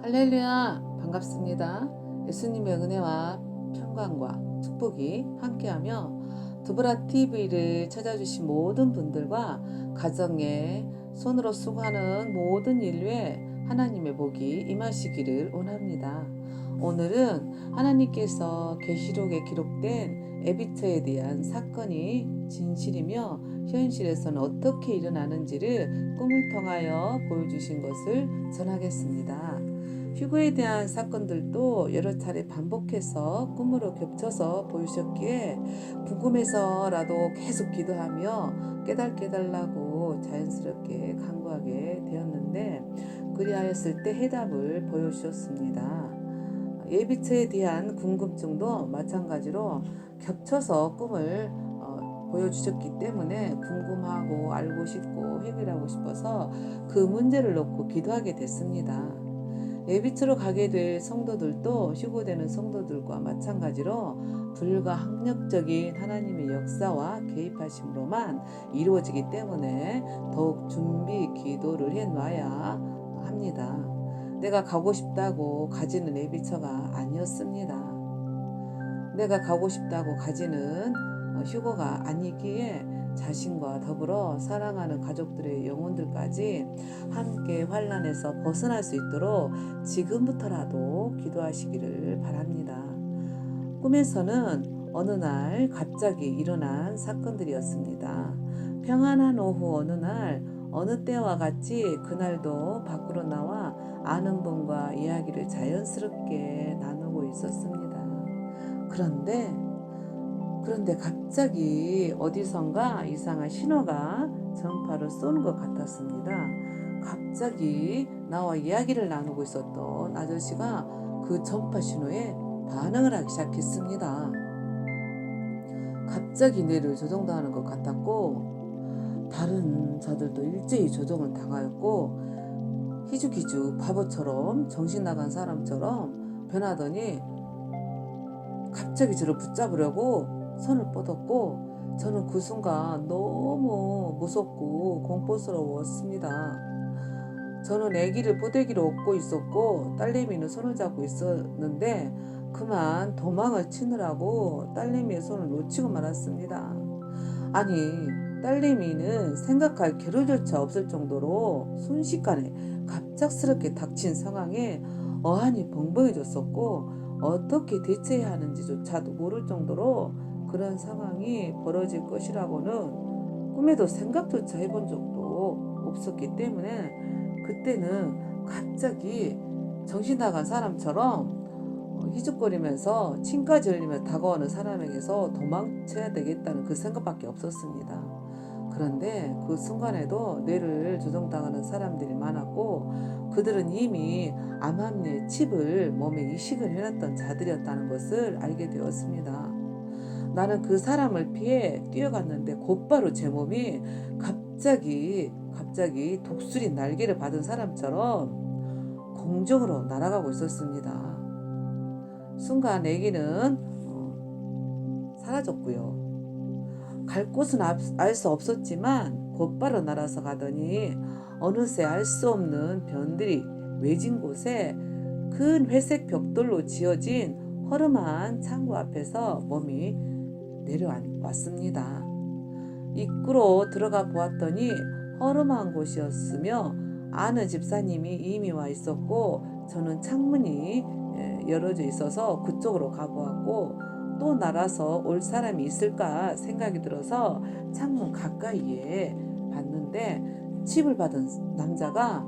할렐루야, 반갑습니다. 예수님의 은혜와 평강과 축복이 함께하며 두브라 TV를 찾아주신 모든 분들과 가정에 손으로 수고하는 모든 인류에 하나님의 복이 임하시기를 원합니다. 오늘은 하나님께서 계시록에 기록된 에비처에 대한 사건이 진실이며 현실에서는 어떻게 일어나는지를 꿈을 통하여 보여주신 것을 전하겠습니다. 휴거에 대한 사건들도 여러 차례 반복해서 꿈으로 겹쳐서 보이셨기에 궁금해서라도 계속 기도하며 깨닫게 달라고 자연스럽게 간구하게 되었는데, 그리하였을 때 해답을 보여주셨습니다. 예비처에 대한 궁금증도 마찬가지로 겹쳐서 꿈을 보여주셨기 때문에 궁금하고 알고 싶고 해결하고 싶어서 그 문제를 놓고 기도하게 됐습니다. 예비처로 가게 될 성도들도 휴거되는 성도들과 마찬가지로 불가항력적인 하나님의 역사와 개입하심으로만 이루어지기 때문에 더욱 준비 기도를 해놔야 합니다. 내가 가고 싶다고 가지는 예비처가 아니었습니다. 내가 가고 싶다고 가지는 휴거가 아니기에 자신과 더불어 사랑하는 가족들의 영혼들까지 함께 환난에서 벗어날 수 있도록 지금부터라도 기도하시기를 바랍니다. 꿈에서는 어느 날 갑자기 일어난 사건들이었습니다. 평안한 오후 어느 날 어느 때와 같이 그날도 밖으로 나와 아는 분과 이야기를 자연스럽게 나누고 있었습니다. 그런데 갑자기 어디선가 이상한 신호가 전파를 쏘는 것 같았습니다. 갑자기 나와 이야기를 나누고 있었던 아저씨가 그 전파 신호에 반응을 하기 시작했습니다. 갑자기 뇌를 조종당하는 것 같았고, 다른 자들도 일제히 조종을 당하였고, 희죽희죽 바보처럼 정신 나간 사람처럼 변하더니 갑자기 저를 붙잡으려고 손을 뻗었고, 저는 그 순간 너무 무섭고 공포스러웠습니다. 저는 아기를 포대기로 업고 있었고 딸내미는 손을 잡고 있었는데 그만 도망을 치느라고 딸내미의 손을 놓치고 말았습니다. 아니, 딸내미는 생각할 겨를조차 없을 정도로 순식간에 갑작스럽게 닥친 상황에 어안이 벙벙해졌었고, 어떻게 대처해야 하는지조차도 모를 정도로 그런 상황이 벌어질 것이라고는 꿈에도 생각조차 해본 적도 없었기 때문에 그때는 갑자기 정신 나간 사람처럼 희죽거리면서 침까지 흘리며 다가오는 사람에게서 도망쳐야 되겠다는 그 생각밖에 없었습니다. 그런데 그 순간에도 뇌를 조종당하는 사람들이 많았고, 그들은 이미 암암리에 칩을 몸에 이식을 해놨던 자들이었다는 것을 알게 되었습니다. 나는 그 사람을 피해 뛰어갔는데 곧바로 제 몸이 갑자기 독수리 날개를 받은 사람처럼 공중으로 날아가고 있었습니다. 순간 아기는 사라졌고요. 갈 곳은 알 수 없었지만 곧바로 날아서 가더니 어느새 알 수 없는 변들이 외진 곳에 큰 회색 벽돌로 지어진 허름한 창고 앞에서 몸이 내려왔습니다. 입구로 들어가 보았더니 허름한 곳이었으며 아는 집사님이 이미 와 있었고, 저는 창문이 열어져 있어서 그쪽으로 가보았고, 또 날아서 올 사람이 있을까 생각이 들어서 창문 가까이에 봤는데 칩을 받은 남자가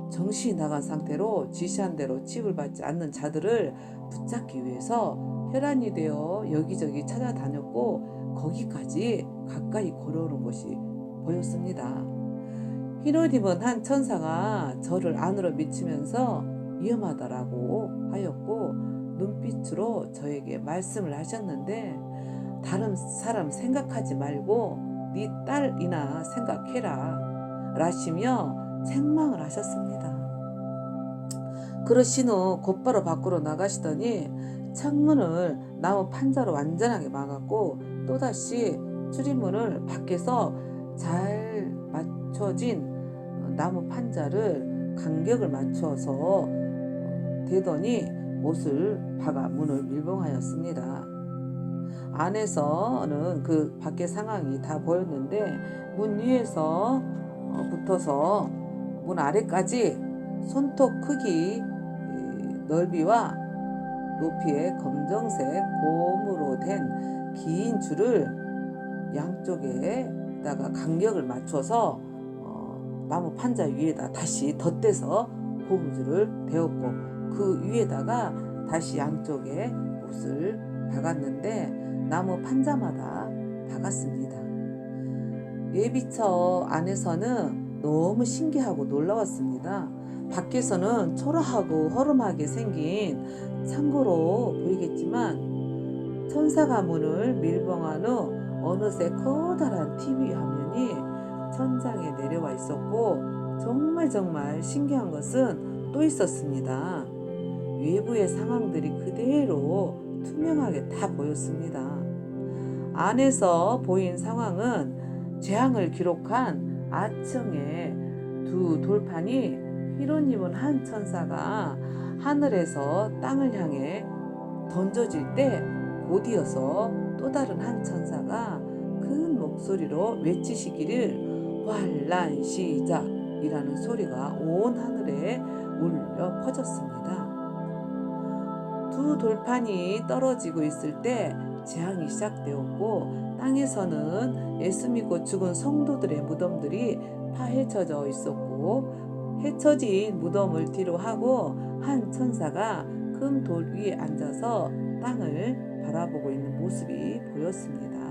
정신이 나간 상태로 지시한 대로 칩을 받지 않는 자들을 붙잡기 위해서 혈안이 되어 여기저기 찾아다녔고, 거기까지 가까이 걸어오는 것이 보였습니다. 흰옷 입은 한 천사가 저를 안으로 미치면서 위험하다라고 하였고, 눈빛으로 저에게 말씀을 하셨는데, 다른 사람 생각하지 말고 네 딸이나 생각해라 라시며 책망을 하셨습니다. 그러신 후 곧바로 밖으로 나가시더니 창문을 나무 판자로 완전하게 막았고, 또다시 출입문을 밖에서 잘 맞춰진 나무 판자를 간격을 맞춰서 되더니 못을 박아 문을 밀봉하였습니다. 안에서는 그 밖의 상황이 다 보였는데 문 위에서 붙어서 문 아래까지 손톱 크기 넓이와 높이의 검정색 고무로 된 긴 줄을 양쪽에다가 간격을 맞춰서 나무 판자 위에다 다시 덧대서 고무줄을 대었고 그 위에다가 다시 양쪽에 못을 박았는데 나무 판자마다 박았습니다. 예비처 안에서는 너무 신기하고 놀라웠습니다. 밖에서는 초라하고 허름하게 생긴 창고로 보이겠지만 천사가 문을 밀봉한 후 어느새 커다란 TV 화면이 천장에 내려와 있었고 정말 신기한 것은 또 있었습니다. 외부의 상황들이 그대로 투명하게 다 보였습니다. 안에서 보인 상황은 재앙을 기록한 아층의 두 돌판이 휘로 입은 한 천사가 하늘에서 땅을 향해 던져질 때 곧이어서 또 다른 한 천사가 큰 목소리로 외치시기를 환란 시작이라는 소리가 온 하늘에 울려 퍼졌습니다. 두 돌판이 떨어지고 있을 때 재앙이 시작되었고 땅에서는 예수 믿고 죽은 성도들의 무덤들이 파헤쳐져 있었고 헤쳐진 무덤을 뒤로 하고 한 천사가 큰 돌 위에 앉아서 땅을 바라보고 있는 모습이 보였습니다.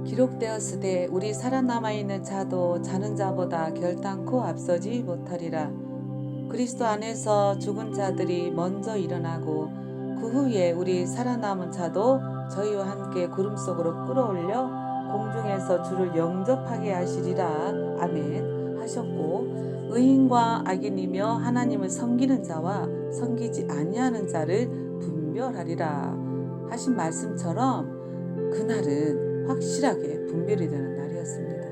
기록되었으되 우리 살아남아 있는 자도 자는 자보다 결단코 앞서지 못하리라. 그리스도 안에서 죽은 자들이 먼저 일어나고 그 후에 우리 살아남은 자도 저희와 함께 구름 속으로 끌어올려 공중에서 주를 영접하게 하시리라. 아멘 하셨고 의인과 악인이며 하나님을 섬기는 자와 섬기지 아니하는 자를 분별하리라 하신 말씀처럼 그날은 확실하게 분별이 되는 날이었습니다.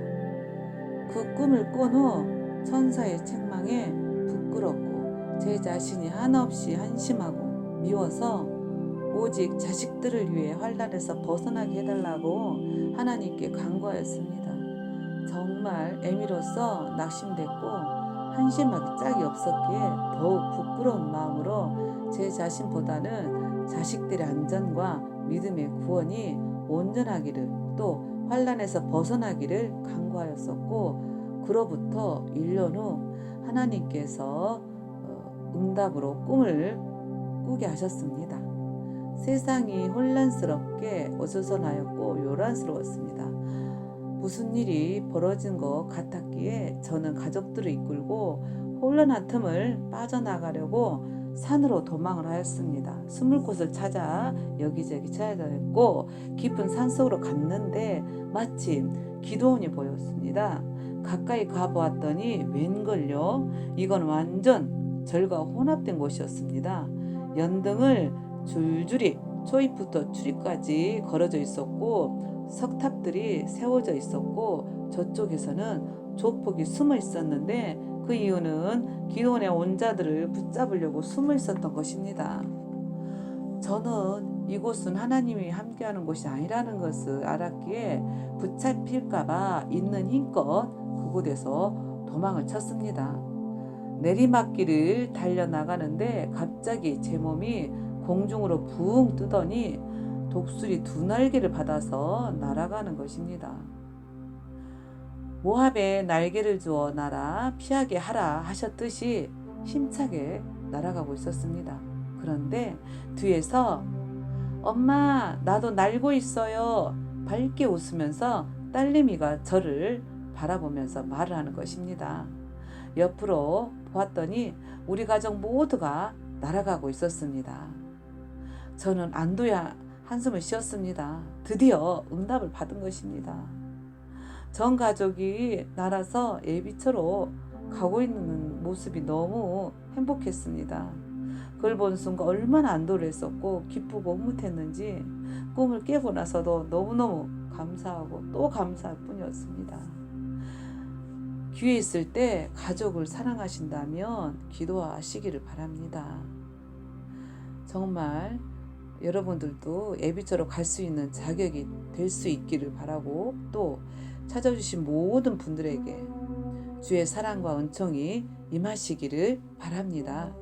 그 꿈을 꾼 후 천사의 책망에 부끄럽고 제 자신이 한없이 한심하고 미워서 오직 자식들을 위해 환난에서 벗어나게 해달라고 하나님께 간구하였습니다. 정말 애미로서 낙심됐고 한심하기 짝이 없었기에 더욱 부끄러운 마음으로 제 자신보다는 자식들의 안전과 믿음의 구원이 온전하기를 또 환난에서 벗어나기를 간구하였었고 그로부터 1년 후 하나님께서 응답으로 꿈을 꾸게 하셨습니다. 세상이 혼란스럽게 어수선하였고 요란스러웠습니다. 무슨 일이 벌어진 것 같았기에 저는 가족들을 이끌고 혼란한 틈을 빠져나가려고 산으로 도망을 하였습니다. 숨을 곳을 찾아 여기저기 찾아다녔고 깊은 산속으로 갔는데 마침 기도원이 보였습니다. 가까이 가보았더니 웬걸요? 이건 완전 절과 혼합된 곳이었습니다. 연등을 줄줄이 초입부터 출입까지 걸어져 있었고 석탑들이 세워져 있었고 저쪽에서는 조폭이 숨어 있었는데 그 이유는 기도원에 온 자들을 붙잡으려고 숨어 있었던 것입니다. 저는 이곳은 하나님이 함께하는 곳이 아니라는 것을 알았기에 붙잡힐까봐 있는 힘껏 그곳에서 도망을 쳤습니다. 내리막길을 달려나가는데 갑자기 제 몸이 공중으로 붕 뜨더니 독수리 두 날개를 받아서 날아가는 것입니다. 모압에 날개를 주어 날아 피하게 하라 하셨듯이 힘차게 날아가고 있었습니다. 그런데 뒤에서 엄마 나도 날고 있어요 밝게 웃으면서 딸내미가 저를 바라보면서 말을 하는 것입니다. 옆으로 보았더니 우리 가족 모두가 날아가고 있었습니다. 저는 안도의 한숨을 쉬었습니다. 드디어 응답을 받은 것입니다. 전 가족이 날아서 예비처로 가고 있는 모습이 너무 행복했습니다. 그걸 본 순간 얼마나 안도를 했었고 기쁘고 흐뭇했는지 꿈을 깨고 나서도 너무너무 감사하고 또 감사할 뿐이었습니다. 기회 있을 때 가족을 사랑하신다면 기도하시기를 바랍니다. 정말 여러분들도 예비처로 갈 수 있는 자격이 될 수 있기를 바라고, 또 찾아주신 모든 분들에게 주의 사랑과 은총이 임하시기를 바랍니다.